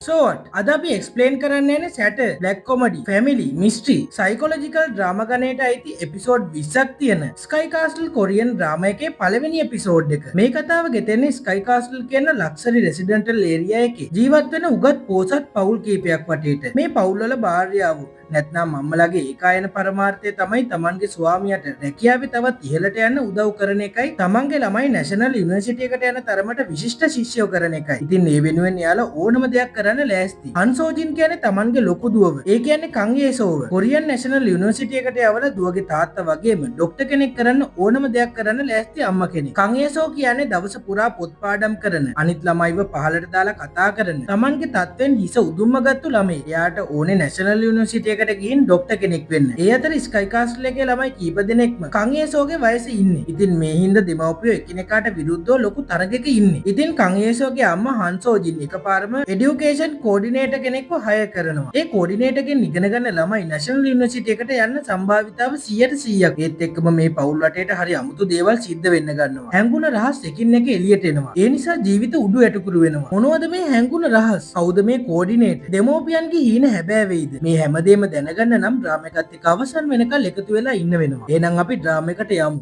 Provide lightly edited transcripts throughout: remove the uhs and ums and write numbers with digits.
අද අපි එක්ස්ප්ලේන් කරන්න යන සැට black comedy family mystery psychological drama ගණයට අයිති එපිසෝඩ් 20ක් තියෙන ස්කයි කාස්ටල් කොරියන් ඩ්‍රාම එකේ පළවෙනි එපිසෝඩ් එක. මේ කතාව ගෙතෙන්නේ ස්කයි කාස්ටල් කියන ලක්සරි රෙසිඩෙන්ටල් ඒරියා එකේ ජීවත් වෙන උගත් පෝසත් පවුල් කීපයක් වටේට. මේ පවුල්වල භාර්යාවෝ නැත්නම් අම්මලාගේ ඒකායන පරමාර්ථය තමයි තමන්ගේ ස්වාමියාට රැකියාවේ තවත් ඉහළට යන්න උදව් කරන එකයි, තමන්ගේ ළමයි නැෂනල් යුනිවර්සිටි එකට යන තරමට විශිෂ්ට ශිෂ්‍යයෝ කරන එකයි. ඉතින් මේ වෙනුවෙන් එයාලා ඕනම දෙයක් කරන්න ලෑස්ති. හන්සෝජින් කියන්නේ තමන්ගේ ලොකු දුවව. ඒ කියන්නේ කං ඒසෝව. කොරියන් නැෂනල් යුනිවර්සිටි එකට යවලා දුවගේ තාත්තා වගේම ડોක්ටර් කෙනෙක් කරන්න ඕනම දෙයක් කරන්න ලෑස්ති අම්මා කෙනෙක්. කං ඒසෝ කියන්නේ දවස පුරා පොත් පාඩම් කරන, අනිත් ළමයිව පහලට දාලා කතා කරන, තමන්ගේ තත්වෙන් හිස උදුම්ම ගත්තු ළමයි. එයාට ඕනේ නැෂනල් යුනිවර්සිටි එකට ගිහින් ડોක්ටර් කෙනෙක් වෙන්න. ඒ අතර ස්කයි කාස්ටල් එකේ ළමයි කීප දෙනෙක්ම කං ඒසෝගේ වයසේ ඉන්නේ. ඉතින් මේ හින්දා දෙමව්පියෝ එකිනෙකාට විරුද්ධව ලොකු තරගයක ඉන්නේ. ඉතින් කං ඒසෝගේ අම්මා හන්සෝජින් එකපාරම এডুকেෂන් කෝඩිනේටර් කෙනෙක්ව හයර් කරනවා. ඒ කෝඩිනේටර්ගෙන් ඉගෙන ගන්න ළමයි නැෂනල් යුනිවර්සිටි එකට යන්න සම්භාවිතාව 100%ක්. ඒත් එක්කම මේ පවුල් වටේට හරි අමුතු දේවල් සිද්ධ වෙන්න ගන්නවා. හැංගුණ රහස් එකින් එක එළියට එනවා. ඒ නිසා ජීවිත උඩු ඇටකුරු වෙනවා. මොනවද මේ හැංගුණ රහස්? කවුද මේ කෝඩිනේටර්? දෙමෝපියන්ගේ හීන හැබෑ වෙයිද? මේ හැමදේම දැනගන්න නම් ඩ්‍රාම එකත් එක්ක අවසන් වෙනකල් එකතු වෙලා ඉන්න වෙනවා. එහෙනම් අපි ඩ්‍රාම එකට යමු.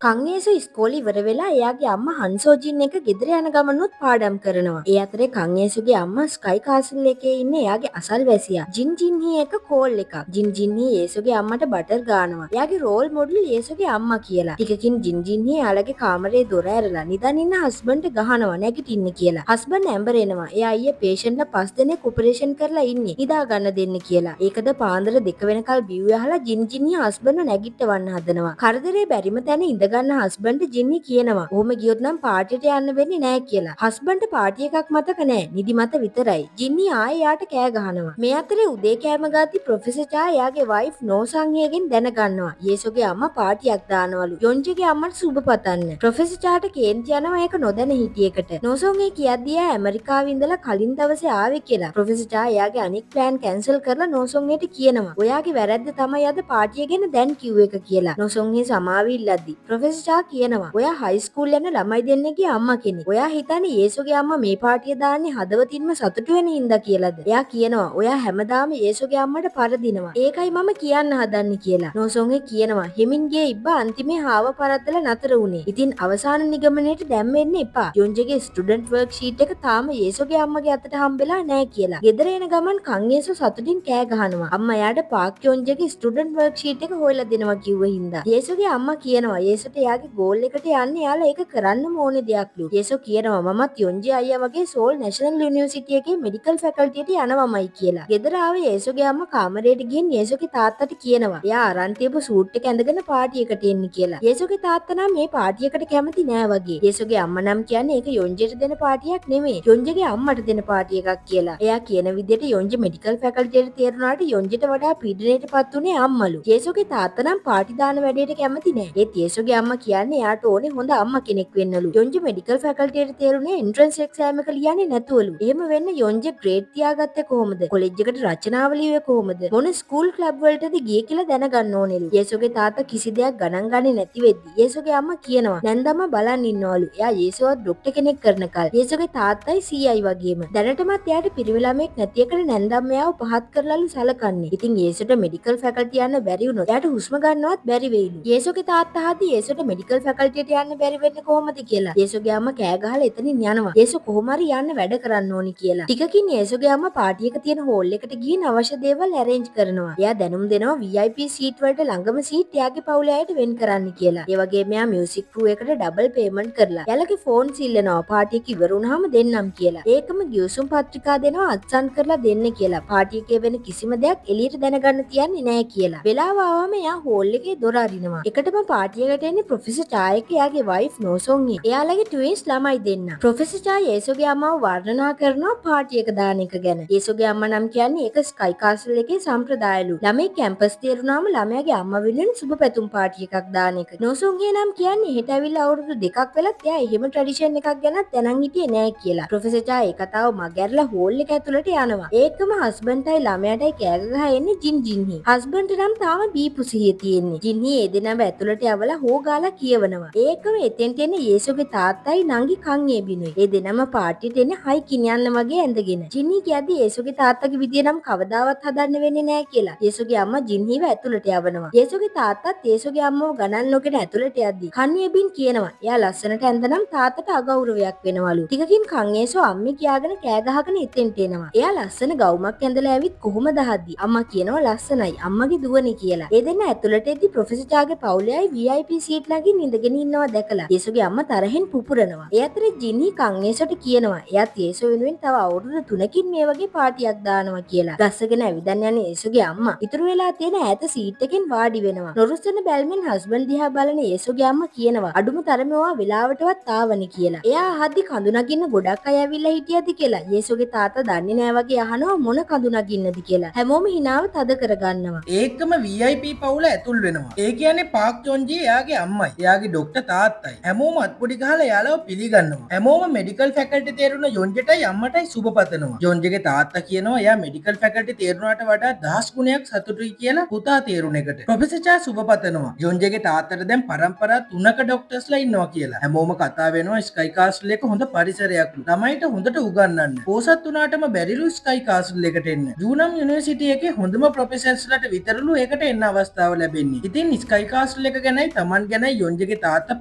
කංගේසු ඉස්කෝලේ ඉවර වෙලා එයාගේ අම්මා හන්සෝජින් එක ගෙදර යන ගමනුත් පාඩම් කරනවා. ඒ අතරේ කංගේසුගේ අම්මා ස්කයි කාසල් එකේ ඉන්න එයාගේ අසල්වැසියා ජින් ජින්හී එක කෝල් එකක්. ජින් ජින්හී යේසුගේ අම්මට බටර් ගානවා. එයාගේ රෝල් මොඩල් යේසුගේ අම්මා කියලා. ටිකකින් ජින් ජින්හී එයාලගේ කාමරේ දොර ඇරලා නිදන් ඉන්න හස්බන්ඩ් ගහනවා නැගිටින්න කියලා. හස්බන්ඩ් ඇම්බර් එනවා. එයා අයියේ පේෂන්ට්ලා 5 දෙනෙක් ඔපරේෂන් කරලා ඉන්නේ. නිදා ගන්න දෙන්න කියලා. ඒකද පාන්දර 2 වෙනකල් බිව් යහලා ජින් ජින්හී හස්බන්ඩ් නැගිටවන්න හදනවා. කරදරේ බැරිම තැන ඉඳ ගන්න හස්බන්ඩ් ජින්නි කියනවා ඔහොම ගියොත් නම් පාටියට යන්න වෙන්නේ නැහැ කියලා. හස්බන්ඩ් පාටි එකක් මතක නැහැ. නිදි මත විතරයි. ජින්නි ආයෙ යාට කෑ ගහනවා. මේ අතරේ උදේ කෑම ගාති ප්‍රොෆෙසර් චා එයාගේ වයිෆ් නෝසංගියගෙන් දැනගන්නවා. යේසුගේ අම්මා පාටියක් දානවලු. යොන්ජිගේ අම්මට සුබ පතන්න. ප්‍රොෆෙසර් චාට කේන්ති යනවා ඒක නොදැන හිටියකට. නෝසංගේ කියද්දී ආ ඇමරිකාවේ ඉඳලා කලින් දවසේ ආවේ කියලා. ප්‍රොෆෙසර් චා එයාගේ අනික් ප්ලෑන් කැන්සල් කරලා නෝසංගේට කියනවා. ඔයාගේ වැරද්ද තමයි අද පාටිය ගැන දැන් කිව්ව එක කියලා. නෝසංගේ සමාව ඉල්ලද්දි ප්‍රොෆෙසර් චා කියනවා ඔයා හයි ස්කූල් යන ළමයි දෙන්නෙක්ගේ අම්මා කෙනෙක්. ඔයා හිතන්නේ යේසුගේ අම්මා මේ පාටිය දාන්නේ හදවතින්ම සතුටු වෙන හින්දා කියලාද? එයා කියනවා ඔයා හැමදාම යේසුගේ අම්මට පරදිනවා. ඒකයි මම කියන්න හදන්නේ කියලා. නෝසොන්ගේ කියනවා හෙමින්ගේ ඉබ්බා අන්තිමේ හාව පරද්දලා නතර වුණේ. ඉතින් අවසාන නිගමනයට දැන් වෙන්න එපා. යොන්ජගේ ස්ටුඩන්ට් වර්ක් ෂීට් එක තාම යේසුගේ අම්මගේ අතට හම්බෙලා නැහැ කියලා. ගෙදර එන ගමන් කන් යේසු සතුටින් කෑ ගහනවා. අම්මා යාට පාක් යොන්ජගේ ස්ටුඩන්ට් වර්ක් ෂීට් එක හොයලා දෙනවා කිව්ව හින්දා. යේසුගේ අම්මා කියනවා යේසුට එයාගේ ගෝල් එකට යන්න යාලා ඒක කරන්නම ඕනේ දෙයක්ලු. යේසු කියනවා මමත් යොන්ජි අයියා වගේ සෝල් නැෂනල් යුනිවර්සිටි එකේ මෙඩිකල් ෆැකල්ටියට යනවමයි කියලා. ගෙදර ආවේ යේසුගේ අම්මා කාමරේට ගිහින් යේසුගේ තාත්තට කියනවා එයා අරන් තියපු සූට් එක ඇඳගෙන පාටියකට එන්න කියලා. යේසුගේ තාත්තා නම් මේ පාටියකට කැමති නෑ වගේ. යේසුගේ අම්මා නම් කියන්නේ ඒක යොන්ජිට දෙන පාටියක් නෙමෙයි. යොන්ජිගේ අම්මට දෙන පාටි එකක් කියලා. එයා කියන විදිහට යොන්ජි මෙඩිකල් ෆැකල්ටියට තේරුණාට යොන්ජිට වඩා පීඩනයටපත් උනේ අම්මලු. යේසුගේ තාත්තා නම් පාටි දාන වැඩේට කැමති නෑ. ඒත් යේසුගේ අම්මා කියන්නේ එයාට ඕනේ හොඳ අම්මා කෙනෙක් වෙන්නලු. යොන්ජි මෙඩිකල් ෆැකල්ටියට තේරුනේ එන්ට්‍රන්ස් එක්සෑම් එක ලියන්නේ නැතුවලු. එහෙම වෙන්න යොන්ජි ග්‍රේඩ් තියාගත්තේ කොහොමද? කොලෙජ් එකට රචනාව ලියුවේ කොහොමද? මොන ස්කූල් ක්ලබ් වලටද ගියේ කියලා දැනගන්න ඕනෙලු. යේසුගේ තාත්තා කිසි දෙයක් ගණන් ගන්නේ නැති වෙද්දි යේසුගේ අම්මා කියනවා නැන්දම්ම බලන් ඉන්නවලු. එයා යේසුවත් ડોක්ටර් කෙනෙක් කරනකල්. යේසුගේ තාත්තයි CI වගේම. දැනටමත් එයාට පිරිමි ළමෙක් නැති එකට නැන්දම්ම එයාව පහත් කරලාලු සලකන්නේ. ඉතින් යේසුට මෙඩිකල් ෆැකල්ටි යන්න බැරි වුණොත් එයාට හුස්ම ගන්නවත් බැරි වෙයිලු. යේසුගේ තාත්තා හදි යේසුට මෙඩිකල් ෆැකල්ටියට යන්න බැරි වෙන්නේ කොහොමද කියලා. යේසුගේ අම්මා කෑ ගහලා එතනින් යනවා. යේසු කොහොම හරි යන්න වැඩ කරන්න ඕනි කියලා. ටිකකින් යේසුගේ අම්මා පාටි එක තියෙන හෝල් එකට ගිහින් අවශ්‍ය දේවල් ඇරේන්ජ් කරනවා. එයා දැනුම් දෙනවා VIP සීට් වලට ළඟම සීට් එයාගේ පවුලේ අයට වෙන් කරන්න කියලා. ඒ වගේම එයා මියුසික් ක්‍රූ එකට ඩබල් පේමන්ට් කරලා එයාලගේ ෆෝන් සිල්ලනවා පාටි එක ඉවර වුණාම දෙන්නම් කියලා. ඒකම ගිවිසුම් පත්‍රිකා දෙනවා අත්සන් කරලා දෙන්න කියලා. පාටි එකේ වෙන කිසිම දෙයක් එළියට දැනගන්න තියන්නේ නැහැ කියලා. වෙලාව ආවම එයා හෝල් එකේ දොර අරිනවා. එකටම පාටි එකට එන්නේ ප්‍රොෆෙසර් ටායක එයාගේ වයිෆ් නෝසොන්ගේ. එයාලගේ ට්වින්ස් ළමයි දෙන්න. ප්‍රොෆෙසර් චා යේසුගේ අම්මාව වර්ණනා කරනවා පාටි එක දාන එක ගැන. යේසුගේ අම්මා නම් කියන්නේ ඒක ස්කයි කාසල් එකේ සම්ප්‍රදායලු. ළමයි කැම්පස් තේරුණාම ළමයාගේ අම්මා වෙනුවෙන් සුබ පැතුම් පාටි එකක් දාන එක. නෝසොන්ගේ නම් කියන්නේ හෙට ඇවිල්ලා අවුරුදු 2ක් වෙලත් එයා එහෙම ට්‍රැඩිෂන් එකක් ගැනත් දැනන් හිටියේ නෑ කියලා. ප්‍රොෆෙසර් චා ඒ කතාව මගහැරලා හෝල් එක ඇතුළට යනවා. ඒකම හස්බන්ඩ්ටයි ළමයාටයි කෑග ගහ එන්නේ ජින් ජින්හි. හස්බන්ඩ් නම් තාම බීපු සිහිය තියෙන්නේ. ජින්හි ඒ දෙනම ඇතුළට යවලා හෝ ගාලා කියවනවා. ඒකම එතෙන්ට එන යේසුගේ තාත්තයි නංගි කන් ඒබිනුයි. ඒ දෙනම පාටියට එන්නේ හයි කිනියන්න වගේ ඇඳගෙන. ජින්නි කියද්දි යේසුගේ තාත්තගේ විදිය නම් කවදාවත් හදන්න වෙන්නේ නැහැ කියලා. යේසුගේ අම්මා ජින්හිව ඇතුළට යවනවා. යේසුගේ තාත්තත් යේසුගේ අම්මව ගණන් නොගෙන ඇතුළට යද්දි කන් ඒබින් කියනවා එයා ලස්සනට ඇඳනම් තාත්තට අගෞරවයක් වෙනවලු. ටිකකින් කන් ඒසෝ අම්මි කියාගෙන කෑ ගහගෙන එතෙන්ට එනවා. එයා ලස්සන ගවුමක් ඇඳලා ඇවිත් කොහොමද හද්දි අම්මා කියනවා ලස්සනයි අම්මගේ දුවනේ කියලා. ඒ දෙන්න ඇතුළට එද්දි ප්‍රොෆෙසර් චාගේ පවුලේයි VIP සීට් ළඟින් ඉඳගෙන ඉන්නවා දැකලා යේසුගේ අම්මා තරහෙන් පුපුරනවා. ඒ අතරේ ජින්නි කන් ඒසොට කියනවා එයාත් යේසු වෙනුවෙන් තව අවුරුදු 3කින් මේ වගේ පාටියක් දානවා කියලා. ගස්සගෙන ඇවිදන් යන යේසුගේ අම්මා ඉතුරු වෙලා තියෙන ඈත සීට් එකෙන් වාඩි වෙනවා. නොරුස්සන බැල්මෙන් හස්බන්ඩ් දිහා බලන යේසුගේ අම්මා කියනවා අඩුම තරමේ ඔයා වෙලාවටවත් ආවනේ කියලා. එයා අහද්දි කඳු නගින්න ගොඩක් අය ඇවිල්ලා හිටියද කියලා. යේසුගේ තාත්තා දන්නේ නැහැ වගේ අහනවා මොන කඳු නගින්නද කියලා. හැමෝම හිනාව තද කරගන්නවා. ඒකම VIP පවුල ඇතුල් වෙනවා. ඒ කියන්නේ පාක් ජොන්ජී එයාගේ අම්මයි. එයාගේ ඩොක්ටර් තාත්තයි. හැමෝම අත්පොඩි ගහලා එයාලව පිළිගන්නවා. හැමෝම මෙඩිකල් ෆැකල්ටි තේරුණ යොන්ජටයි අම්මටයි සුබ පතනවා. යොන්ජගේ තාත්තා කියනවා එයා මෙඩිකල් ෆැකල්ටි තේරුණාට වඩා 10 ගුණයක් සතුටුයි කියලා පුතා තේරුණ එකට. ප්‍රොෆෙසර් චා සුබ පතනවා. යොන්ජගේ තාත්තට දැන් පරම්පරා 3ක ඩොක්ටර්ස්ලා ඉන්නවා කියලා. හැමෝම කතා වෙනවා ස්කයි කාස්ටල් එක හොඳ පරිසරයක්ලු. ළමයිට හොඳට උගන්වන්න. පොසත් උනාටම බැරිලු ස්කයි කාස්ටල් එකට එන්න. ජූනම් යුනිවර්සිටි එකේ හොඳම ප්‍රොෆෙසර්ස්ලාට විතරලු ඒකට එන්න අවස්ථාව ලැබෙන්නේ. ඉතින් ස්කයි කාස්ටල් එක ගැනයි Taman ගැනයි යොන්ජගේ තාත්තා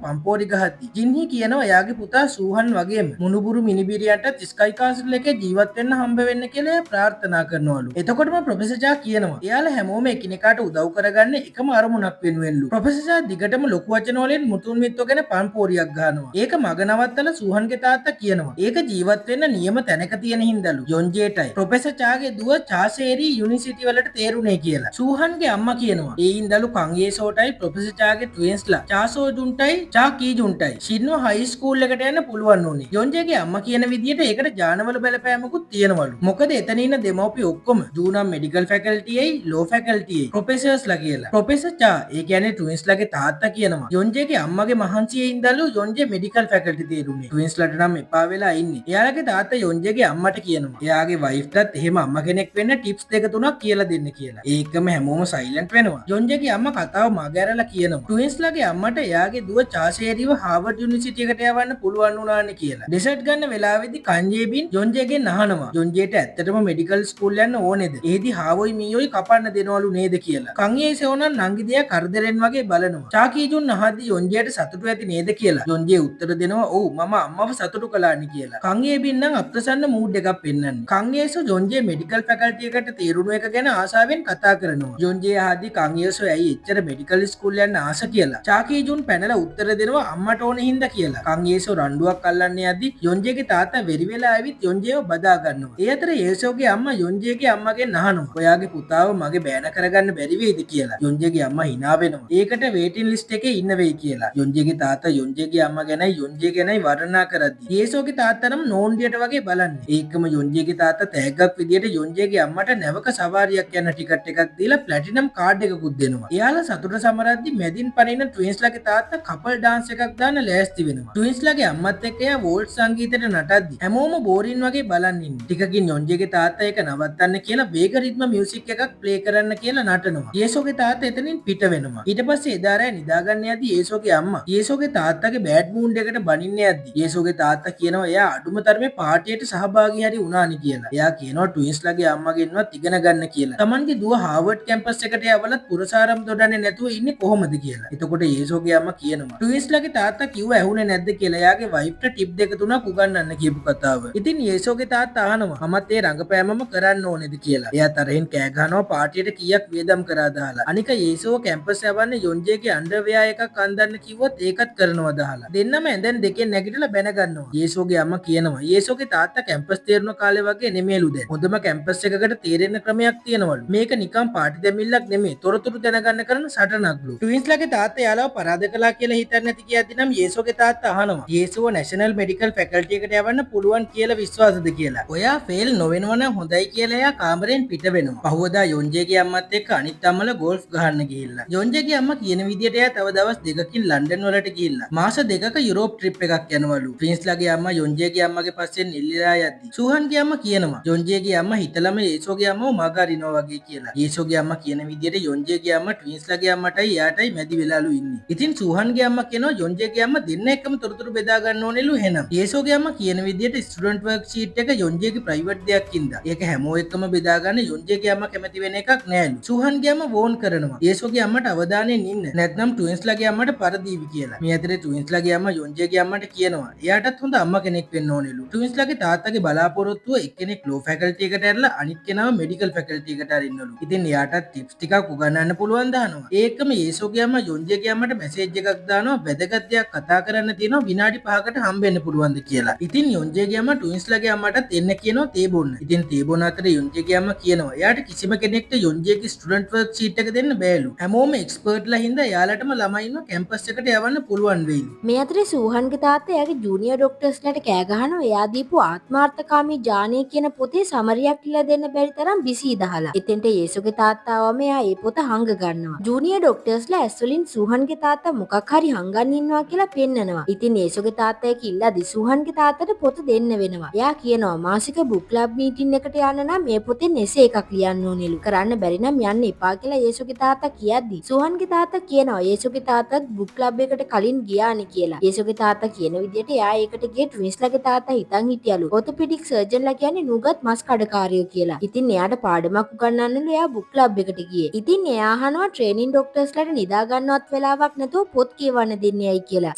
පම්පෝරි ගහද්දි ජින්හි කියනවා එයාගේ පුතා සූහන් වගේම මුණුබුරු මිනිබිරියන්ට ස්කයි කාස්ටල් එකේ ජීවත් වෙන්න හම්බ වෙන්න කියලා ප්‍රාර්ථනා කරනවලු. එතකොටම ප්‍රොෆෙසර් චා කියනවා එයාලා හැමෝම එකිනෙකාට උදව් කරගන්න එකම අරමුණක් වෙනුවෙන්ලු. ප්‍රොෆෙසර් චා දිගටම ලොකු වචන වලින් මුතුන් මිත්තෝ ගැන පම්පෝරියක් ගහනවා. ඒක මග නවත්තලා සූහන්ගේ තාත්තා කියනවා ඒක ජීවත් වෙන්න නියම තැනක තියෙන හින්දාලු යොන්ජේටයි ප්‍රොෆෙසර් චාගේ දුව චාසේරි යුනිවර්සිටි වලට තේරුනේ කියලා. සූහන්ගේ අම්මා කියනවා ඒ හින්දාලු කංගේසෝටයි ප්‍රොෆෙසර් චාගේ ට්වින්ස්ලා චාසෝ ජුන්ටයි චා කී ජුන්ටයි සින්ව හයි ස්කූල් එකට යන්න පුළුවන් උනේ. යොන්ජේගේ අම්මා කියන විදියට ඒකට ජානවල බලපෑමකුත් තියෙනවලු. මොකද එතන ඉන්න දෙමව්පිය ඔක්කොම ජූනම් මෙඩිකල් ෆැකල්ටියයි ලෝ ෆැකල්ටියයි ප්‍රොෆෙසර්ස්ලා කියලා. ප්‍රොෆෙසර් චා ඒ කියන්නේ ට්වින්ස්ලාගේ තාත්තා කියනවා යොන්ජේගේ අම්මගේ මහන්සියේ ඉඳලු යොන්ජේ මෙඩිකල් ෆැකල්ටි තේරුනේ. ට්වින්ස්ලාට නම් එපා වෙලා ඉන්නේ. එයාලගේ තාත්තා යොන්ජේගේ අම්මට කියනවා එයාගේ වයිෆ්ටත් එහෙම අම්මා කෙනෙක් වෙන්න ටිප්ස් දෙක තුනක් කියලා දෙන්න කියලා. ඒකම හැමෝම සයිලන්ට් වෙනවා. යොන්ජේගේ අම්මා කතාව මගහැරලා කියනවා ට්වින්ස්ලාගේ අම්මට එයාගේ දුව චාසේරිව හාවර්ඩ් යුනිවර්සිටි එකට යවන්න පුළුවන් වුණානේ කියලා. ඩෙසර්ට් ගන්න වෙලාවේදී කන්ජේබින් යොන්ජේගෙන් අහනවා යොන්ජේට ඇත්තටම මෙඩිකල් ස්කූල් යන්න ඕනේද? එහෙදි හාවොයි මීයොයි කපන්න දෙනවලු නේද කියලා. කන්ගේ සෙවණන් නංගි දියා කරදරෙන් වගේ බලනවා. චාකීජුන් අහද්දි යොන්ජේට සතුටු ඇති නේද කියලා. යොන්ජේ උත්තර දෙනවා ඔව් මම අම්මව සතුටු කළානි කියලා. කන්ගේබින් නම් අප්‍රසන්න මූඩ් එකක් පෙන්වන්නේ. කන්ගේසෝ යොන්ජේ මෙඩිකල් ෆැකල්ටි එකට තේරුණු එක ගැන ආසාවෙන් කතා කරනවා. යොන්ජේ අහද්දි කන්ගේසෝ ඇයි එච්චර මෙඩිකල් ස්කූල් යන්න ආස කියලා. චාකීජුන් පැනලා උත්තර දෙනවා අම්මට ඕනේ හින්දා කියලා. කන්ගේසෝ රණ්ඩුවක් අල්ලන්න යද්දි යොන්ජේගේ තාත්තා වෙරි වෙලා ඇවිත් යොන්ජේව බදා ගන්නවා. ඒ අතර යේසෝගේ අම්මා යොන්ජේගේ අම්මගෙන් අහනවා ඔයාගේ පුතාව මගේ බෑන කරගන්න බැරි වෙයිද කියලා. යොන්ජේගේ අම්මා hina වෙනවා. ඒකට වේටින් ලිස්ට් එකේ ඉන්න වෙයි කියලා. යොන්ජේගේ තාත්තා යොන්ජේගේ අම්මා ගැනයි යොන්ජේ ගැනයි වර්ණනා කරද්දි යේසෝගේ තාත්තා නම් නෝන්ඩියට වගේ බලන්නේ. ඒකම යොන්ජේගේ තාත්තා තෑග්ගක් විදියට යොන්ජේගේ අම්මට නැවක සවාරියක් යන ටිකට් එකක් දීලා ප්ලැටිනම් කාඩ් එකකුත් දෙනවා. එයාලා සතුට සමරද්දි මැදින් පනින ට්වින්ස්ලාගේ තාත්තා කපල් ඩාන්ස් එකක් දාන්න ලෑස්ති වෙනවා. ට්වින්ස්ලාගේ අම්මත් එක්ක එයා වෝල්ට් සංගීතයට නටද්දි හැමෝම බෝරින් වගේ බලන් ඉන්නේ. ටිකකින් යොන්ජේගේ තාත්තා ඒක නවත්තන්න කියලා වේග රිද්ම මියුසික් එකක් ප්ලේ කරන්න කියලා නටනවා. යේසෝගේ තාත්තා එතනින් පිට වෙනවා. ඊට පස්සේ එදා රෑ නිදාගන්න යද්දි යේසෝගේ අම්මා යේසෝගේ තාත්තාගේ බෑඩ් මූඩ් එකට බනින්න යද්දි යේසෝගේ තාත්තා කියනවා එයා අඩුම තරමේ පාටියට සහභාගී හරි වුණානි කියලා. එයා කියනවා ට්වින්ස්ලාගේ අම්මගෙන්වත් ඉගෙන ගන්න කියලා. Tamanගේ දුව හාවර්ඩ් කැම්පස් එකට යවලත් පුරසාරම් දොඩන්නේ නැතුව ඉන්නේ කොහොමද කියලා. එතකොට යේසෝගේ අම්මා කියනවා ට්වින්ස්ලාගේ තාත්තා කිව්ව ඇහුනේ නැද්ද කියලා. එයාගේ වයිෆ්ට ටිප් දෙක තුනක් උගන්වන්න කියපු කතාව. ඉතින් යේසෝගේ තාත්තා අහනවා මමත් ඒ රංගපෑමම කරන්න ඕනේද කියලා. එයා තරහින් කෑ ගහනවා පාටියට කීයක් වියදම් කරා දාලා. අනික යේසෝව කැම්පස් යවන්නේ යොන්ජේගේ අන්ඩර්වෙයා එකක් අන්දන්න කිව්වොත් ඒකත් කරනවා දාලා. දෙන්නම ඇඳන් දෙකෙන් නැගිටලා බැන ගන්නවා. යේසෝගේ අම්මා කියනවා යේසෝගේ තාත්තා කැම්පස් තේරුණ කාලේ වගේ නෙමෙයිලු දැන්. හොඳම කැම්පස් එකකට තේරෙන්න ක්‍රමයක් තියෙනවලු. මේක නිකන් පාටි දෙමිල්ලක් නෙමෙයි. තොරතුරු දැනගන්න කරන සටනක්ලු. ට්වින්ස්ලාගේ තාත්තා යාළුව පරාද කළා කියලා හිතන්නේ නැති කියද්දි නම් යේසෝගේ තාත්තා අහනවා යේසෝව නැෂනල් මෙඩිකල් ෆැකල්ටි එකට යවන්න පුළුවන් කියලා විශ්වාසද කියලා. ඔයා ෆේල් නොවෙනවා නම් හොඳයි කියලා එයා කාමරෙන් පිට වෙනවා. පහුවදා යොන්ජේගේ අම්මත් එක්ක අනිත් අම්මලා ගෝල්ෆ් ගහන්න ගිහිල්ලා. යොන්ජේගේ අම්මා කියන විදියට එයා තව දවස් දෙකකින් ලන්ඩන් වලට ගිහිල්ලා මාස දෙකක යුරෝප් ට්‍රිප් එකක් යනවලු. ට්වින්ස්ලාගේ අම්මා යොන්ජේගේ අම්මගේ පස්සෙන් නිල්ලිලා යද්දි සූහන්ගේ අම්මා කියනවා යොන්ජේගේ අම්මා හිතලම යේසෝගේ අම්මව මග අරිනවා වගේ කියලා. යේසෝගේ අම්මා කියන විදියට යොන්ජේගේ අම්මා ට්වින්ස්ලාගේ අම්මටයි එයාටයි මැදි වෙලාලු ඉන්නේ. ඉන්නේ. ඉතින් සූහන්ගේ අම්මා කියනවා යොන්ජේගේ අම්මා දෙන්න එක්කම තොරතුරු බෙදා ගන්න ඕනෙලු එහෙනම්. යේසෝගේ අම්මා කියන විදිහට ස්ටුඩන්ට් වර්ක් ෂීට් එක යොන්ජේගේ ප්‍රයිවට් දෙයක් ඉඳා. ඒක හැමෝ එක්කම බෙදා ගන්න යොන්ජේගේ අම්මා කැමති වෙන එකක් නෑලු. සූහන්ගේ අම්මා වෝන් කරනවා. යේසෝගේ අම්මට අවධානයෙන් ඉන්න. නැත්නම් ට්වින්ස්ලාගේ අම්මට පරදීවි කියලා. මේ අතරේ ට්වින්ස්ලාගේ අම්මා යොන්ජේගේ අම්මට කියනවා එයාටත් හොඳ අම්මා කෙනෙක් වෙන්න ඕනෙලු. ට්වින්ස්ලාගේ තාත්තගේ බලාපොරොත්තුව එක්කෙනෙක් ලෝ ෆැකල්ටි එකට ඇරලා අනිත් කෙනාව මෙඩිකල් ෆැකල්ටි එකට අරින්නලු. ඉතින් එයාටත් ටිප්ස් ටිකක් උගන්වන්න පුළුවන් දානවා. ඒකම යේසෝගේ අම්මා යොන්ජේගේ අම්මට මැසේජ් එකක් දානවා වැදගත් දෙයක් කතා කරන්න තියෙනවා විනාඩි 5කට හම්බෙන්න පුළුවන්ද කියලා. ඉතින් යොන්ජේගේ අම්මා ට්වින්ස්ලාගේ අම්මටත් එන්න කියනවා තේ බොන්න. ඉතින් තේ බොන අතර යොන්ජේගේ අම්මා කියනවා එයාට කිසිම කෙනෙක්ට යොන්ජේගේ ස්ටුඩන්ට් වර්ක් ෂීට් එක දෙන්න බෑලු. හැමෝම එක්ස්පර්ට්ලා හින්දා එයාලටම ළමයි ඉන්න කැම්පස් එකට යවන්න පුළුවන් වෙයිලු. මේ අතරේ සූහන්ගේ තාත්තා එයාගේ ජූනියර් ඩොක්ටර්ස්ලාට කෑ ගහනවා එයා දීපු ආත්මාර්ථකාමී ජානය කියන පොතේ සමරියක් කියලා දෙන්න බැරි තරම් බිසී දහලා. එතෙන්ට යේසුගේ තාත්තා ආවම එයා ඒ පොත හංග ගන්නවා. ජූනියර් ඩොක්ටර්ස්ලා ඇස් වලින් සූහන්ගේ තාත්තා මොකක් හරි හංගන් ඉන්නවා කියලා පෙන්නනවා. ඉතින් යේසුගේ තාත්තා ඒක ඉල්ලදී සූහන්ගේ තාත්තට පොත දෙන්න වෙනවා. එයා කියනවා මාසික බුක් ක්ලබ් මීටින් එකට යන්න නම් මේ පොතෙන් එසේ එකක් ලියන්න ඕනෙලු. කරන්න බැරි නම් යන්න එපා කියලා යේසුගේ තාත්තා කියද්දි සූහන්ගේ තාත්තා කියනවා යේසුගේ තාත්තත් බුක් ක්ලබ් එකට කලින් ගියානේ කියලා. යේසුගේ තාත්තා කියන විදිහට එයා ඒකට ගියේ ට්වින්ස්ලාගේ තාත්තා හිතන් හිටියලු. ඔතොපෙඩික් සර්ජන්ලා කියන්නේ නුගත් මස් කඩකාරයෝ කියලා. ඉතින් එයාට පාඩමක් උගන්වන්නලු එයා බුක් ක්ලබ් එකට ගියේ. ඉතින් එයා අහනවා ට්‍රේනින් ඩොක්ටර්ස්ලාට නිදා ගන්නවත් වෙලාවක් නැතුව පොත් කියවන්න දෙන්නේ ඇයි කියලා.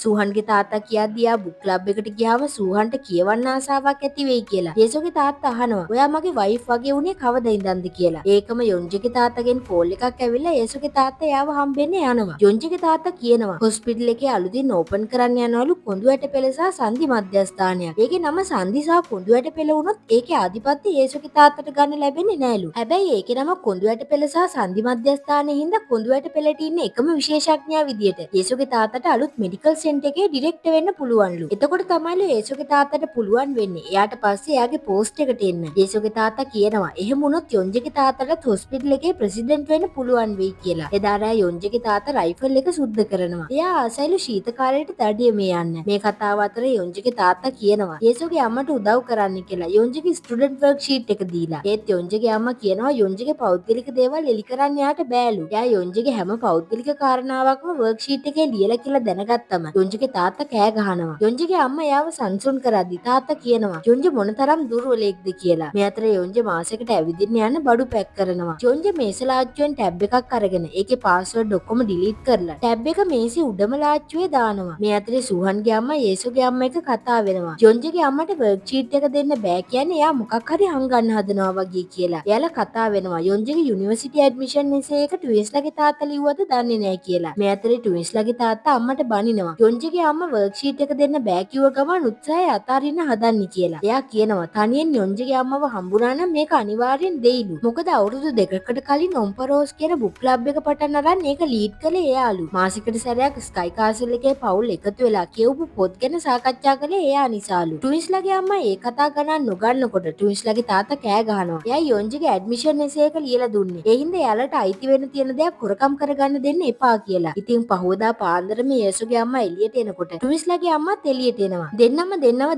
සූහන්ගේ තාත්තා කියද්දි එයා බුක් ක්ලබ් එකට ගියාම සූහන්ට කියවන්න ආසාවක් ඇති වෙයි කියලා. යේසුගේ තාත්තා අහනවා ඔයා මගේ වයිෆ් වගේ උනේ කවද ඉඳන්ද කියලා. ඒකම යොන්ජේගේ තාත්තගෙන් කෝල් එකක් ඇවිල්ලා යේසුගේ තාත්තා එයාව හම්බෙන්න යනවා. යොන්ජේගේ තාත්තා කියනවා හොස්පිටල් එකේ අලුතින් ඕපන් කරන්න යනවලු කොඳු ඇට පෙළ සහ සංධි මධ්‍යස්ථානයක්. ඒකේ නම සංධි සහ කොඳු ඇට පෙළ වුණොත් ඒකේ ආධිපත්‍ය යේසුගේ තාත්තට ගන්න ලැබෙන්නේ නෑලු. හැබැයි ඒකේ නම කොඳු ඇට පෙළ සහ සංධි මධ්‍යස්ථානයේ හින්දා කොඳු ඇට පෙළට ඉන්න එකම විශේෂඥයා විදියට යේසුගේ තාත්තට අලුත් මෙඩිකල් සෙන්ටර් එකේ ඩිරෙක්ටර් වෙන්න පුළුවන්ලු. එතකොට තමයිලු යේසුගේ තාත්තට පුළුවන් වෙන්නේ. එයාට පස්සේ එයාගේ පෝස්ට් එකට එන්න. යේසුගේ තාත්තා කියනවා එහෙම වුණොත් යොන්ජේගේ තාත්තට හොස්පිටල් එකේ ප්‍රෙසිඩන්ට් වෙන්න පුළුවන් වෙයි කියලා. එදා රෑ යොන්ජේගේ තාත්තා රයිෆල් එක සුද්ධ කරනවා. එයා ආසයිලු ශීත කාලයට දඩියමේ යන්න. මේ කතාව අතර යොන්ජේගේ තාත්තා කියනවා යේසුගේ අම්මට උදව් කරන්න කියලා. යොන්ජේගේ ස්ටුඩන්ට් වර්ක් ෂීට් එක දීලා. ඒත් යොන්ජේගේ අම්මා කියනවා යොන්ජේගේ පෞද්ගලික දේවල් එලි කරන්න යාට බෑලු. එයා යොන්ජේගේ හැම පෞද්ගලික කාරණාවක්ම වර්ක් ෂීට් එකේ ලියලා කියලා දැනගත්තම යොන්ජේගේ තාත්තා කෑ ගහනවා. යොන්ජේගේ අම්මා එයාව සංසුන් කරද්දි තාත්තා කියනවා යොන්ජේ මොනතරම් දුර්වලෙක්ද කියලා. මේ අතර යොන්ජේ මාසෙකට ඇවිදින්න යන බඩු පැක් කරනවා. යොන්ජේ මේස ලාච්චුවෙන් ටැබ් එකක් අරගෙන ඒකේ පාස්වර්ඩ් ඔක්කොම ඩිලීට් කරලා ටැබ් එක මේසේ උඩම ලාච්චුවේ දානවා. මේ අතරේ සූහන්ගේ අම්මා යේසුගේ අම්මා එක කතා වෙනවා. යොන්ජේගේ අම්මට වර්ක් ෂීට් එක දෙන්න බෑ කියන්නේ එයා මොකක් හරි හංගන්න හදනවා වගේ කියලා. එයාලා කතා වෙනවා. යොන්ජේගේ යුනිවර්සිටි ඇඩ්මිෂන් එසේ එක ට්වින්ස්ලාගේ තාත්තා ලිව්වද දන්නේ නැහැ කියලා. මේ අතරේ ට්වින්ස්ලාගේ තාත්තා අම්මට බනිනවා. යොන්ජේගේ අම්මා වර්ක් ෂීට් එක දෙන්න බෑ කිව්ව ගමන් උත්සාහය අතාරින්න හදන්නේ කියලා. එයා කියනවා තනියෙන් යොන්ජේගේ අම්මව හම්බුනා නම් මේක අනිවාර්යෙන් දෙයිලු. මොකද අවුරුදු දෙකකට කලින් ඔම්පරෝස් කියන බුක් ක්ලබ් එක පටන් අරන් ඒක ලීඩ් කළේ එයාලු. මාසිකට සැරයක් ස්කයි කාසල් එකේ පවුල් එකතු වෙලා කියවපු පොත් ගැන සාකච්ඡා කළේ එයා නිසාලු. ට්වින්ස්ලාගේ අම්මා ඒ කතා ගණන් නොගන්නකොට ට්වින්ස්ලාගේ තාත්තා කෑ ගහනවා. එයා යොන්ජේගේ ඇඩ්මිෂන් එසේ එක ලියලා දුන්නේ. ඒ හින්දා එයාලට අයිති වෙන්න තියෙන දේක් හොරකම් කරගන්න දෙන්න එපා කියලා. ඉතින් පහවදා පාන්දරම යේසුගේ අම්මා එළියට එනකොට ට්වින්ස්ලාගේ අම්මාත් එළියට එනවා. දෙන්නම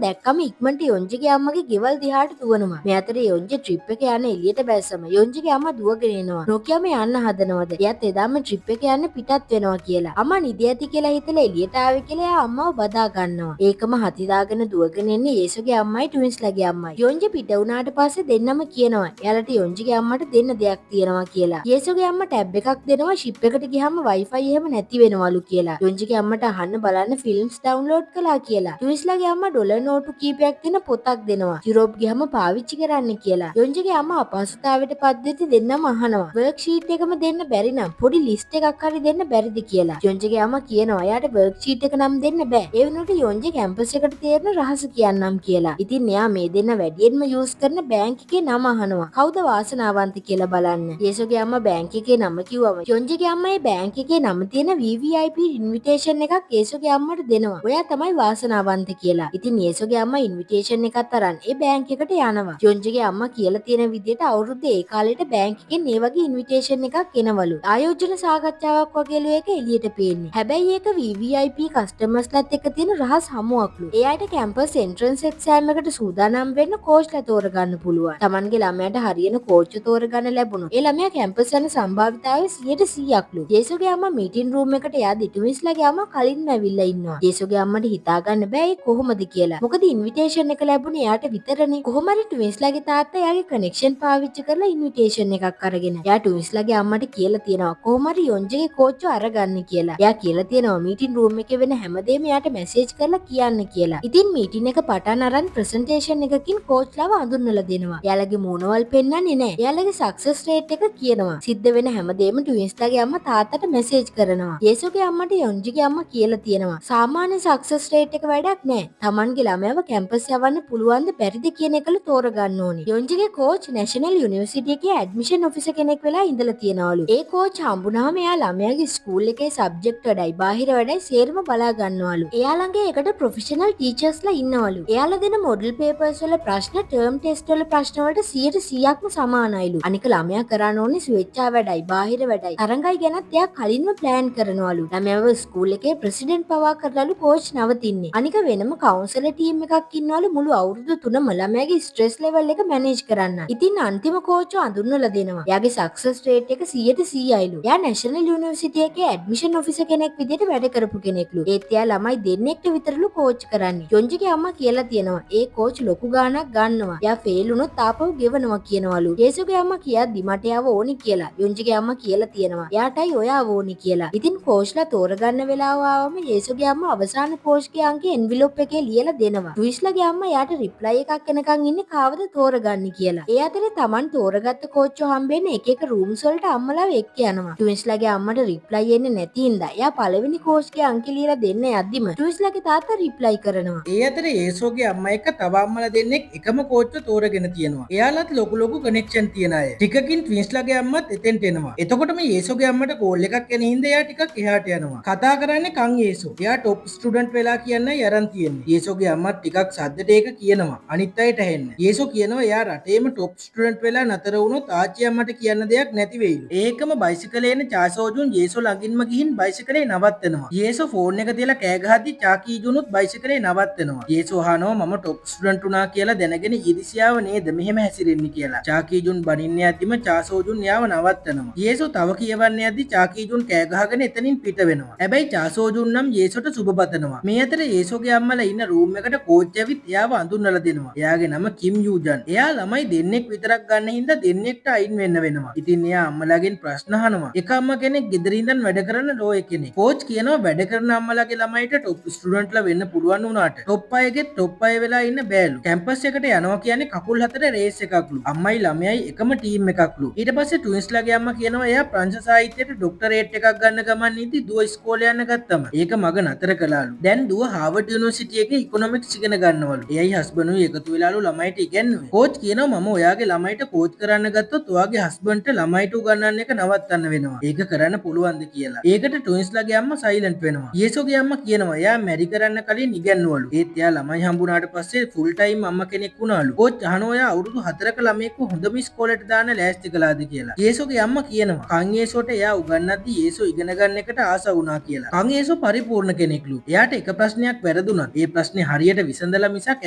දැක්කම ඉක්මනට යොන්ජේගේ අම්මගේ ගෙවල් දිහාට දුවනවා. මේ අතරේ යොන්ජේ ට්‍රිප් එක යන එළියට බැස්සම යොන්ජේගේ අම්මා දුවගෙන එනවා. නොකියම යන්න හදනවද? එයාත් එදාම ට්‍රිප් එක යන්න පිටත් වෙනවා කියලා. අම්මා නිදි ඇති කියලා හිතලා එළියට ආවේ කියලා එයා අම්මව බදා ගන්නවා. ඒකම හති දාගෙන දුවගෙන එන්නේ යේසුගේ අම්මයි ට්වින්ස්ලාගේ අම්මයි. යොන්ජේ පිට වුණාට පස්සේ දෙන්නම කියනවා එයාලට යොන්ජේගේ අම්මට දෙන්න දෙයක් තියෙනවා කියලා. යේසුගේ අම්මා ටැබ් එකක් දෙනවා ෂිප් එකට ගියාම වයිෆයි එහෙම නැති වෙනවලු කියලා. යොන්ජේගේ අම්මට අහන්න බලන්න ෆිල්ම්ස් ඩවුන්ලෝඩ් කළා කියලා. ට්වින්ස්ලාගේ අම්මා ඩොලර් නෝටු කීපයක් දෙන පොතක් දෙනවා. යුරෝප් ගියාම පාවිච්චි කරන්න කියලා. යොන්ජේගේ අම්මා අපහසුතාවයට පත් දෙන්නම අහනවා. වර්ක් ෂීට් එකම දෙන්න බැරි නම් පොඩි ලිස්ට් එකක් හරි දෙන්න බැරිද කියලා. යොන්ජේගේ අම්මා කියනවා එයාට වර්ක් ෂීට් එක නම් දෙන්න බෑ. ඒ වෙනුවට යොන්ජේ කැම්පස් එකට තේරෙන රහස කියන්නම් කියලා. ඉතින් එයා මේ දෙන්න වැඩියෙන්ම යූස් කරන බැංක් එකේ නම අහනවා. කවුද වාසනාවන්ත කියලා බලන්න. යේසුගේ අම්මා බැංක් එකේ නම කිව්වම යොන්ජේගේ අම්මා ඒ බැංක් එකේ නම තියෙන VVIP ඉන්විටේෂන් එකක් යේසුගේ අම්මට දෙනවා. ඔයා තමයි වාසනාවන්ත කියලා. ඉතින් යේසුගේ අම්මා ඉන්විටේෂන් එකත් අරන් ඒ බැංක් එකට යනවා. යොන්ජේගේ අම්මා කියලා තියෙන විදිහට අවුරුද්දේ ඒ කාලේට බැංක් එකෙන් මේ වගේ ඉන්විටේෂන් එකක් එනවලු. ආයෝජන සාකච්ඡාවක් වගේලු ඒක එළියට පේන්නේ. හැබැයි ඒක VVIP කස්ටමර්ස්ලාත් එක්ක තියෙන රහස් හමුවක්ලු. ඒ අයට කැම්පස් එන්ට්‍රන්ස් එක්සෑම් එකට සූදානම් වෙන්න කෝච්ලා තෝරගන්න පුළුවන්. Tamanගේ ළමයාට හරියන කෝච්ච තෝරගන්න ලැබුණොත් ඒ ළමයා කැම්පස් යන සම්භාවිතාවය 100%ක්ලු. යේසුගේ අම්මා මීටින් රූම් රූම් එකට යද්දි ට්වින්ස්ලාගේ අම්මා කලින්ම ඇවිල්ලා ඉන්නවා. ජේසුගේ අම්මට හිතා ගන්න බෑ ඒ කොහොමද කියලා. මොකද ඉන්විටේෂන් එක ලැබුණේ එයාට විතරනේ. කොහොම හරි ට්වින්ස්ලාගේ තාත්තා එයාගේ කනෙක්ෂන් පාවිච්චි කරලා ඉන්විටේෂන් එකක් අරගෙන. එයා ට්වින්ස්ලාගේ අම්මට කියලා තියෙනවා කොහොම හරි යොන්ජගේ කෝච්චෝ අරගන්න කියලා. එයා කියලා තියෙනවා මීටින් රූම් එකේ වෙන හැමදේම එයාට මැසේජ් කරලා කියන්න කියලා. ඉතින් මීටින් එක පටන් අරන් ප්‍රසන්ටේෂන් එකකින් කෝච්ලාව අඳුන්වලා දෙනවා. එයාලගේ මූණවල් පෙන්වන්නේ නැහැ. එයාලගේ සක්සස් රේට් එක කියනවා. සිද්ධ වෙන හැමදේම ට්වින්ස්ලාගේ අම්මා තාත්තට මැසේජ් කරනවා. යේසුගේ අම්මට යොන්ජිගේ අම්මා කියලා තියෙනවා. සාමාන්‍ය සක්සස් රේට් එක වැඩක් නැහැ. Tamanගේ ළමයාව කැම්පස් යවන්න පුළුවන්ද බැරිද කියන එකල තෝරගන්න ඕනේ. යොන්ජිගේ කෝච් නැෂනල් යුනිවර්සිටි එකේ ඇඩ්මිෂන් ඔෆිසර් කෙනෙක් වෙලා ඉඳලා තියෙනවලු. ඒ කෝච් හම්බුනහම එයා ළමයාගේ ස්කූල් එකේ සබ්ජෙක්ට් වලයි බාහිර වැඩයි සේරම බලා ගන්නවලු. එයා ළඟ ඒකට ප්‍රොෆෙෂනල් ටීචර්ස්ලා ඉන්නවලු. එයාලා දෙන මොඩල් පේපර්ස් වල ප්‍රශ්න ටර්ම් ටෙස්ට් වල ප්‍රශ්න වලට 100%ක්ම සමානයිලු. අනික ළමයා කරන්න ඕනේ ස්වෙච්චා වැඩයි බාහිර වැඩයි. තරඟයි ගැනත් එයා කලින්ම ප්ලෑන් කරනවලු. ළමයාව ස්කූල් එකේ ප්‍රෙසිඩන්ට් පවා කරලාලු කෝච් නවතින්නේ. අනික වෙනම කවුන්සලර් ටීම් එකක් ඉන්නවලු මුළු අවුරුදු 3ම ළමයාගේ ස්ට්‍රෙස් ලෙවල් එක මැනේජ් කරන්න. ඉතින් අන්තිම කෝච්චෝ අඳුන්වලා දෙනවා. එයාගේ සක්සස් රේට් එක 100%යිලු. එයා නැෂනල් යුනිවර්සිටි එකේ ඇඩ්මිෂන් ඔෆිසර් කෙනෙක් විදිහට වැඩ කරපු කෙනෙක්ලු. ඒත් එයා ළමයි දෙන්නෙක්ට විතරලු කෝච් කරන්නේ. යොන්ජිගේ අම්මා කියලා තියෙනවා ඒ කෝච් ලොකු ගාණක් ගන්නවා. එයා ෆේල් වුණොත් ආපහු ගෙවනවා කියනවලු. යේසුගේ අම්මා කියද්දි මට එයාව ඕනි කියලා. යොන්ජිගේ අම්මා කියලා තියෙනවා. එයාටයි ඔයාව ඕනි කියලා. ඉතින් කෝච්ලා තෝරගන්න වෙලාව ආවම යේසුගේ අම්මා අවසාන කෝච්ගේ අංකේ එන්විලොප් එකේ ලියලා දෙනවා. ට්විස්ලාගේ අම්මා එයාට රිප්ලයි එකක් එනකන් ඉන්නේ කාවද තෝරගන්නේ කියලා. ඒ අතරේ Taman තෝරගත්ත කෝච්චෝ හම්බෙන්නේ එක එක රූම්ස් වලට අම්මලාව එක්ක යනවා. ට්විස්ලාගේ අම්මට රිප්ලයි එන්නේ නැති හින්දා එයා පළවෙනි කෝච්ගේ අංකේ ලියලා දෙන්න යද්දිම ට්විස්ලාගේ තාත්තා රිප්ලයි කරනවා. ඒ අතරේ යේසුගේ අම්මා එක්ක තව අම්මලා දෙන්නෙක් එකම කෝච්චෝ තෝරගෙන තියෙනවා. එයාලත් ලොකු කනෙක්ෂන් තියන අය. ටිකකින් ට්වින්ස්ලාගේ අම්මත් එතෙන්ට එනවා. එතකොටම යේසුගේ අම්මට කෝල් එකක් එන හින්දා එයා ටිකක් එහාට යනවා. කතා කරන්නේ කන් යේසු. එයා টොප් ස්ටුඩන්ට් වෙලා කියන්නයි අරන් තියෙන්නේ. යේසුගේ අම්මත් ටිකක් සද්දට ඒක කියනවා. අනිත් අයට ඇහෙන්න. යේසු කියනවා එයා රටේම টොප් ස්ටුඩන්ට් වෙලා නතර වුණොත් ආච්චි අම්මට කියන්න දෙයක් නැති වෙයිලු. ඒකම බයිසිකලේ එන චාසෝජුන් යේසු ළඟින්ම ගිහින් බයිසිකලේ නවත්තනවා. යේසු ෆෝන් එක තියලා කෑ ගහද්දි චාකීජුනුත් බයිසිකලේ නවත්තනවා. යේසු අහනවා මම টොප් ස්ටුඩන්ට් වුණා කියලා දැනගෙන ඊර්ෂ්‍යාව නේද මෙහෙම හැසිරෙන්නේ කියලා. චාකීජුන් බනින්න යද්දිම චාසෝජුන් යාව නවත්තනවා. යේසු තව කියවන්න යද්දි චාකීජුන් කෑ ගහගෙන එතනින් පිට වෙනවා. හැබැයි චාසෝජුන් නම් යේසුට සුබ පතනවා. මේ අතර යේසුගේ අම්මලා ඉන්න රූම් එකට කෝච් ඇවිත් එයාව අඳුන්වලා දෙනවා. එයාගේ නම කිම් යූජන්. එයා ළමයි දෙන්නෙක් විතරක් ගන්න හින්දා දෙන්නෙක්ට අයින් වෙන්න වෙනවා. ඉතින් එයා අම්මලාගෙන් ප්‍රශ්න අහනවා. එක අම්මා කෙනෙක් ගෙදර ඉඳන් වැඩ කරන ලෝය කෙනෙක්. කෝච් කියනවා වැඩ කරන අම්මලාගේ ළමයිට টොප් ස්ටුඩන්ට්ලා වෙන්න පුළුවන් වුණාට টොප් අයගෙත් টොප් අය වෙලා ඉන්න බෑලු. කැම්පස් එකට යනවා කියන්නේ කකුල් හතර රේස් එකක්ලු. අම්මයි ළමයයි එකම ටීම් එකක්ලු. ඊට පස්සේ ට්වින්ස්ලාගේ අම්මා කියනවා එයා ප්‍රංශ සාහිත්‍යයට ડોක්ටරේට් එකක් ගන්න ගමන් ඉඳි දුව ඉස්කෝලේ යන්න ගත්තම ඒක මග නතර කළාලු. දැන් දුව හාවර්ඩ් යුනිවර්සිටි එකේ ඉකොනොමික්ස් ඉගෙන ගන්නවලු. එයයි හස්බන්ඩ්ුයි එකතු වෙලාලු ළමයිට ඉගෙනුවේ. කෝච් කියනවා මම ඔයාගේ ළමයිට කෝච් කරන්න ගත්තොත් ඔයාගේ හස්බන්ඩ්ට ළමයිට උගන්වන්න එක නවත්තන්න වෙනවා. ඒක කරන්න පුළුවන්ද කියලා. ඒකට ට්වින්ස්ලාගේ අම්මා සයිලන්ට් වෙනවා. යේසුගේ අම්මා කියනවා එයා මැරි කරන්න කලින් ඉගෙනුවලු. ඒත් එයා ළමයි හම්බුනාට පස්සේ ෆුල් ටයිම් අම්මා කෙනෙක් වුණාලු. කෝච් අහනවා එයා අවුරුදු 4ක ළමයෙක්ව හොඳම ඉස්කෝලේට දාන්න ලෑස්ති කළාද කියලා. යේසුගේ අම්මා කියනවා කන් යේසුට එයා උගන්වද්දි යේසු ඉගෙන ගන්න එකට ආස වුණා කියලා. කන් යේසු පරිපූර්ණ කෙනෙක්ලු. එයාට එක ප්‍රශ්නයක් වැරදුනත් ඒ ප්‍රශ්නේ හරියට විසඳලා මිසක්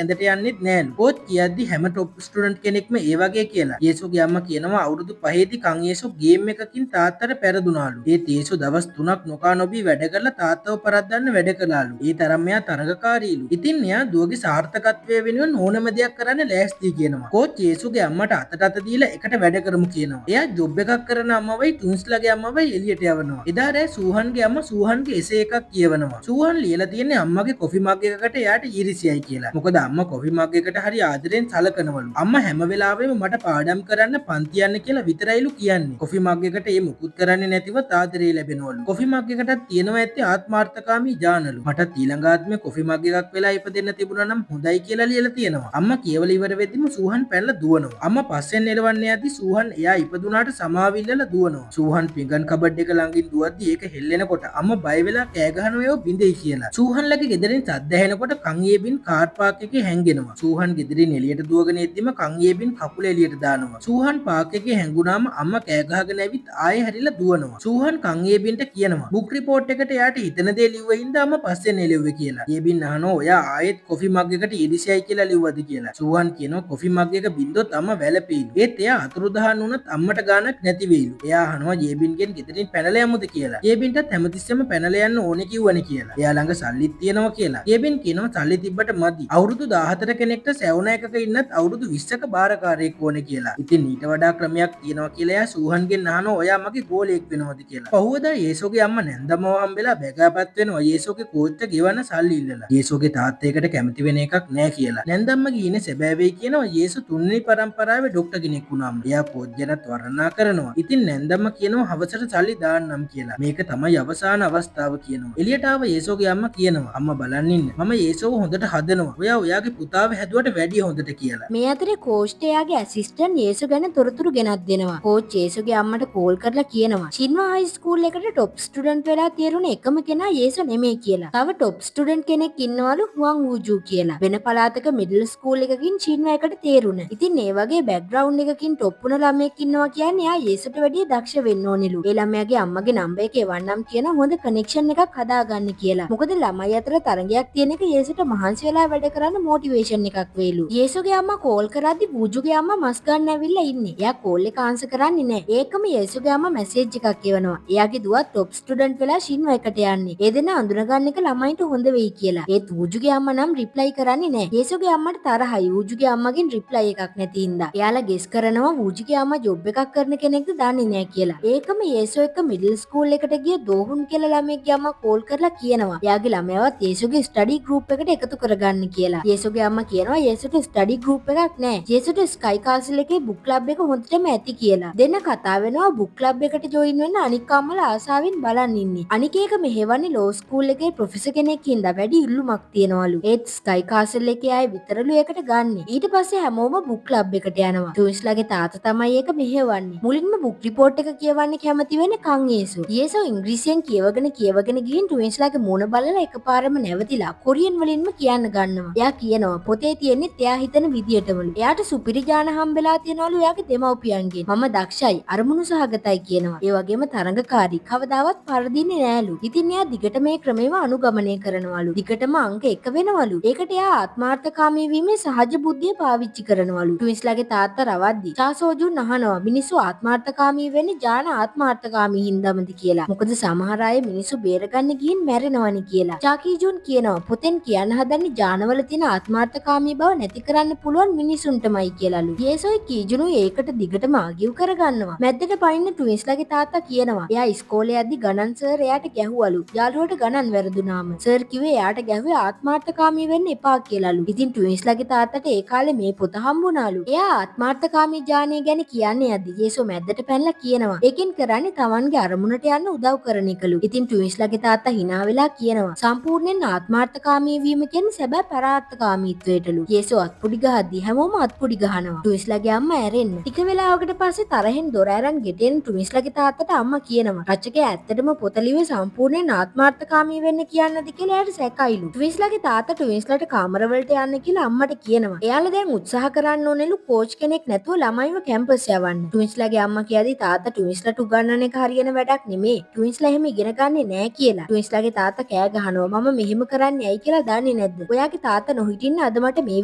ඇඳට යන්නෙත් නෑලු. කෝච් කියද්දි හැම টොප් ස්ටුඩන්ට් කෙනෙක්ම ඒ වගේ කියලා. යේසුගේ අම්මා කියනවා අවුරුදු 5ේදී කන් යේසු ගේම් එකකින් තාත්තට පෙරදුනාලු. ඒත් යේසු දවස් 3ක් නොකා නොබී වැඩ කරලා තාත්තව පරද්දන්න වැඩ කළාලු. ඒ තරම් එයා තරඟකාරීලු. ඉතින් එයා දුවගේ සාර්ථකත්වය වෙනුවෙන් ඕනම දෙයක් කරන්න ලෑස්ති කියනවා. කෝච් යේසුගේ අම්මට අත දීලා එකට වැඩ කරමු කියනවා. එයා ජොබ් එකක් කරන අම්මවයි ට්වින්ස්ලාගේ අම්මවයි එළියට යවනවා. එදා රෑ සූහන්ගේ අම්මා සූහන්ගේ එසේ එකක් කියවනවා. සූහන් ලියලා තියෙන්නේ අම්මගේ කොෆි මග් එකකට එයාට ඊර්ෂ්‍යයි කියලා. මොකද අම්මා කොෆි මග් එකට හරි ආදරෙන් සලකනවලු. අම්මා හැම වෙලාවෙම මට පාඩම් කරන්න පන්ති යන්න කියලා විතරයිලු කියන්නේ. කොෆි මග් එකට ඒ මුකුත් කරන්නේ නැතිව ආදරේ ලැබෙනවලු. කොෆි මග් එකටත් තියෙනවා ඇත්තේ ආත්මාර්ථකාමී ජානලු. මට ඊළඟ ආත්මේ කොෆි මග් එකක් වෙලා ඉපදෙන්න තිබුණා නම් හොඳයි කියලා ලියලා තියෙනවා. අම්මා කියවල ඉවර වෙද්දිම සූහන් පැනලා දුවනවා. අම්මා පස්සෙන් එලවන්න යද්දි සූහන් එයා ඉපදුනාට සමාවිල්ලලා දුවනවා. සූහන් පිඟන් කබඩ් එක ළඟින් දුවද්දි ඒක හෙල්ලෙනකොට අම්මා බය වෙලා කෑ ගහනවා ඒව බින්දෙයි කියලා. සූහන්ලගේ ගෙදරින් සද්ද ඇහෙනකොට කංගියේබින් කාර් පාක් එකේ හැංගෙනවා. සූහන් ගෙදරින් එළියට දුවගෙන එද්දිම කංගියේබින් කකුල එළියට දානවා. සූහන් පාක් එකේ හැංගුනාම අම්මා කෑ ගහගෙන ඇවිත් ආයෙ හැරිලා දුවනවා. සූහන් කංගියේබින්ට කියනවා බුක් රිපෝට් එකට එයාට හිතන දේ ලිව්ව හින්දා අම්මා පස්සෙන් එළෙව්වේ කියලා. යෙබින් අහනවා ඔයා ආයෙත් කොෆි මග් එකට ඊර්ෂ්‍යයි කියලා ලිව්වද කියලා. සූහන් කියනවා කොෆි මග් එක බින්දොත් අම්මා වැළපෙයිලු. ඒත් එයා අතුරුදහන් වුණත් අම්මට ගානක් නැති වෙයිලු. එයා අහනවා යෙබින්ගෙන් ගෙදරින් පැනලා යමුද කියලා. කේබින්ටත් හැමතිස්සෙම පැනලා යන්න ඕනේ කිව්වනේ කියලා. එයා ළඟ සල්ලිත් තියෙනවා කියලා. කේබින් කියනවා සල්ලි තිබ්බට මදි. අවුරුදු 14 කෙනෙක්ට සැවුන එකක ඉන්නත් අවුරුදු 20ක බාරකාරයෙක් ඕනේ කියලා. ඉතින් ඊට වඩා ක්‍රමයක් තියෙනවා කියලා එයා සූහන්ගෙන් අහනවා ඔයා මගේ ගෝලයෙක් වෙනවද කියලා. පහුවදා යේසෝගේ අම්මා නැන්දමව හම්බෙලා බැගෑපත් වෙනවා යේසෝගේ කෝච්ච ගෙවන්න සල්ලි ඉල්ලලා. යේසෝගේ තාත්තේකට කැමති වෙන එකක් නෑ කියලා. නැන්දම්ම ගිහිනේ සැබෑ වෙයි කියනවා යේසු තුන්වෙනි පරම්පරාවේ ડોක්ටර් කෙනෙක් වුණාම. එයා පොජ්ජනත් වර්ණනා කරනවා. ඉතින් නැන්දම්ම කියනවා හවසට සල්ලි දාන්නම් කියලා. මේක තමයි අවසාන අවස්ථාව කියනවා. එළියට ආව යේසෝගේ අම්මා කියනවා අම්මා බලන්න ඉන්න. මම යේසෝව හොඳට හදනවා. ඔයා ඔයාගේ පුතාව හැදුවට වැඩිය හොඳට කියලා. මේ අතරේ කෝච්ට එයාගේ ඇසිස්ටන්ට් යේසු ගැන තොරතුරු ගෙනත් දෙනවා. කෝච් යේසුගේ අම්මට කෝල් කරලා කියනවා චින්වා හයි ස්කූල් එකට টොප් ස්ටුඩන්ට් වෙලා තියෙරුණ එකම කෙනා යේසු නෙමෙයි කියලා. තව টොප් ස්ටුඩන්ට් කෙනෙක් ඉන්නවලු හුවන් වූජු කියලා. වෙන පළාතක මිඩල් ස්කූල් එකකින් චින්වා එකට තේරුණ. ඉතින් ඒ වගේ බෑග්ග්‍රවුන්ඩ් එකකින් টොප් වුණ ළමයෙක් ඉන්නවා කියන්නේ එයා යේසුට වැඩිය දක්ෂ වෙන්න ඕනෙලු. ඒ ළමයාගේ අම්මගේ නම්බර් එක එවන්නම් කියන හොඳ කනෙක්ෂන් එකක් හදාගන්න කියලා. මොකද ළමයි අතර තරගයක් තියෙන එක යේසුට මහන්සි වෙලා වැඩ කරන්න මොටිවේෂන් එකක් වේලු. යේසුගේ අම්මා කෝල් කරද්දි වූජුගේ අම්මා මස් ගන්න ඇවිල්ලා ඉන්නේ. එයා කෝල් එක ආන්සර් කරන්නේ නැහැ. ඒකම යේසුගේ අම්මා මැසේජ් එකක් එවනවා. එයාගේ දුවත් টොප් ස්ටුඩන්ට් වෙලා ශින්වා එකට යන්නේ. ඒ දෙනා අඳුනගන්න එක ළමයින්ට හොඳ වෙයි කියලා. ඒත් වූජුගේ අම්මා නම් රිප්ලයි කරන්නේ නැහැ. යේසුගේ අම්මට තරහයි වූජුගේ අම්මගෙන් රිප්ලයි එකක් නැති හින්දා. එයාලා ගෙස් කරනවා වූජුගේ අම්මා ජොබ් එකක් කරන කෙනෙක්ද දන්නේ නැහැ කියලා. ඒකම යේසු එක්ක මිඩල් ස්කූල් එකට ගිය දෝහුන් කියලා ළමයෙක්ගේ අම්මා කෝල් කරලා කියනවා. එයාගේ ළමයාවත් යේසුගේ ස්ටඩි ගෲප් එකට එකතු කරගන්න කියලා. යේසුගේ අම්මා කියනවා යේසුට ස්ටඩි ගෲප් එකක් නැහැ. යේසුට ස්කයි කාසල් එකේ බුක් ක්ලබ් එක හොඳටම ඇති කියලා. දෙන්න කතා වෙනවා බුක් ක්ලබ් එකට ජොයින් වෙන්න අනික් අම්මලා ආසාවෙන් බලන් ඉන්නේ. අනික එක මෙහෙවන්නේ ලෝ ස්කූල් එකේ ප්‍රොෆෙසර් කෙනෙක් හින්දා වැඩි ඉල්ලුමක් තියනවලු. ඒත් ස්කයි කාසල් එකේ අය විතරලු ඒකට ගන්නෙ. ඊට පස්සේ හැමෝම බුක් ක්ලබ් එකට යනවා. ටුයිස්ලාගේ තාත්තා තමයි ඒක මෙහෙවන්නේ. මුලින්ම බුක් රිපෝට් එක කියවන්න කැමති වෙන්නේ කන් යේසු. යේසු ඉංග්‍රීසියෙන් කියවගෙන ගිහින් ටුයිස්ලාගේ මූණ බලලා එකපාරම නැවතිලා කොරියන් වලින්ම කියන්න ගන්නවා. එයා කියනවා පොතේ තියෙන්නේ එයා හිතන විදියටමලු. එයාට සුපිරි ඥාන හම්බෙලා තියෙනවලු එයාගේ දෙමව්පියන්ගෙන්. මම දක්ෂයි, අරමුණු සහගතයි කියනවා. ඒ වගේම තරඟකාරී, කවදාවත් පරදින්නේ නෑලු. ඉතින් එයා දිගට මේ ක්‍රමෙම අනුගමනය කරනවලු. දිගටම අංක 1 වෙනවලු. ඒකට එයා ආත්මාර්ථකාමී වීමේ සහජ බුද්ධිය පාවිච්චි කරනවලු. ටුයිස්ලාගේ තාත්තා රවද්දි චාසෝජුන් අහනවා මිනිස්සු ආත්මාර්ථකාමී වෙන්නේ ඥාන ආත්මාර්ථකාමී හින්දාමද කියලා. මොකද සමහර අය මිනිස්සු බේරගන්න ගිහින් මැරෙනවනි කියලා. චාකීජුන් කියනවා පොතෙන් කියන්න හදන්නේ ඥානවල තියෙන ආත්මාර්ථකාමී බව නැති කරන්න පුළුවන් මිනිසුන්ටමයි කියලාලු. යේසුයි කීජුනු ඒකට දිගටම ආගිව් කරගන්නවා. මැද්දට පයින්න ටුයිස්ලාගේ තාත්තා කියනවා එයා ඉස්කෝලේ යද්දි ගණන් සර් එයාට ගැහුවලු. යාළුවට ගණන් වැරදුනාම සර් කිව්වේ එයාට ගැහුවේ ආත්මාර්ථකාමී වෙන්න එපා කියලාලු. ඉතින් ටුයිස්ලාගේ තාත්තට ඒ කාලේ මේ පොත හම්බුණාලු. එයා ආත්මාර්ථකාමී ඥානය ගැන කියන්නේ යද්දි යේසු මැද්දට පැනලා කියනවා ඒකෙන් කරන්නේ තමන්ගේ අරමුණට යන්න උදව් කරන එකලු. ඉතින් ටුයිස්ලාගේ තාත්තා hina වෙලා කියනවා සම්පූර්ණයෙන් ආත්මාර්ථකාමී වීම කියන්නේ සැබෑ පරාර්ථකාමීත්වයටලු. යේසු අත්පුඩි ගහද්දි හැමෝම අත්පුඩි ගහනවා. ටුයිස්ලාගේ අම්මා ඇරෙන්න. ටික වෙලාවකට පස්සේ තරහෙන් දොර අරන් ගෙටෙන ටුයිස්ලාගේ තාත්තට අම්මා කියනවා රචකයා ඇත්තටම පොත ලිව්වේ සම්පූර්ණයෙන් ආත්මාර්ථකාමී වෙන්න කියන්නද කියලා එයාට සැකයිලු. ටුයිස්ලාගේ තාත්තා ටුයිස්ලාට කාමරවලට යන්න කියලා අම්මට කියනවා. එයාලා දැන් උත්සාහ කරන්න ඕනෙලු කෝච් කෙනෙක් නැතුව ළමයිව කැම්පස් යවන්න. ටුයිස්ලාගේ අම්මා කියද්දි තාත්තා ටුයිස්ලාට උගන්වන එක හරියන වැඩක් නෙමෙයි. ටුයිස්ලා එහෙම ඉගෙන ගන්නේ නැහැ කියලා. ටුයිස්ලාගේ තාත්තා කෑ ගහනවා මම මෙහෙම කරන්නේ ඇයි කියලා දන්නේ නැද්ද? ඔයාගේ තාත්තා නොහිටින්න අද මට මේ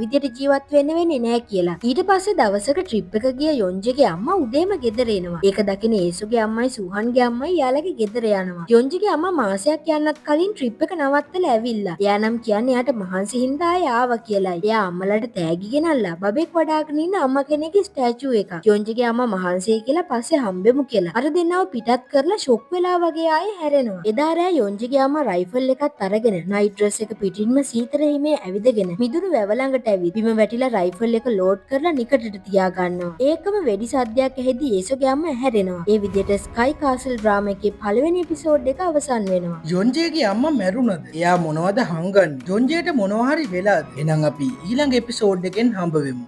විදියට ජීවත් වෙන්න වෙන්නේ නැහැ කියලා. ඊට පස්සේ දවසක ට්‍රිප් එක ගිය යොන්ජිගේ අම්මා උදේම ගෙදර එනවා. ඒක දකින යේසුගේ අම්මයි සූහන්ගේ අම්මයි යාළගේ ගෙදර යනවා. යොන්ජිගේ අම්මා මාසයක් යන්නත් කලින් ට්‍රිප් එක නවත්තලා ඇවිල්ලා. එයා නම් කියන්නේ එයාට මහන්සි හින්දා ආයේ ආවා කියලායි. එයා අම්මලාට තෑගි ගෙනල්ලා බබෙක් වඩාගෙන ඉන්න අම්මා කෙනෙක්ගේ ස්ටැචු එකක්. යොන්ජිගේ අම්මා මහන්සියි කියලා පස්සේ හම්බෙමු කියලා. අර දෙන්නව පිටත් කරලා ෂොක් වෙලා වගේ ආයේ හැරෙනවා. එදා රෑ යොන්ජිගේ අම්මා රයිෆල් එකත් අරගෙන නයිට් ඩ්‍රෙස් එක පිටින්ම සීතල හිමේ ඇවිදගෙන මිදුණු වැව ළඟට ඇවිත් බිම වැටිලා රයිෆල් එක ලෝඩ් කරලා නිකටට තියා ගන්නවා. ඒකම වෙඩි සද්දයක් ඇහෙද්දි යේසුගේ අම්මා හැරෙනවා. ඒ විදිහට ස්කයි කාසල් ඩ්‍රාමා එකේ පළවෙනි එපිසෝඩ් එක අවසන් වෙනවා. යොන්ජේගේ අම්මා මැරුණද? එයා මොනවද හංගන්නේ? යොන්ජේට මොනවා හරි වෙලාද? එහෙනම් අපි ඊළඟ එපිසෝඩ් එකෙන් හම්බ වෙමු.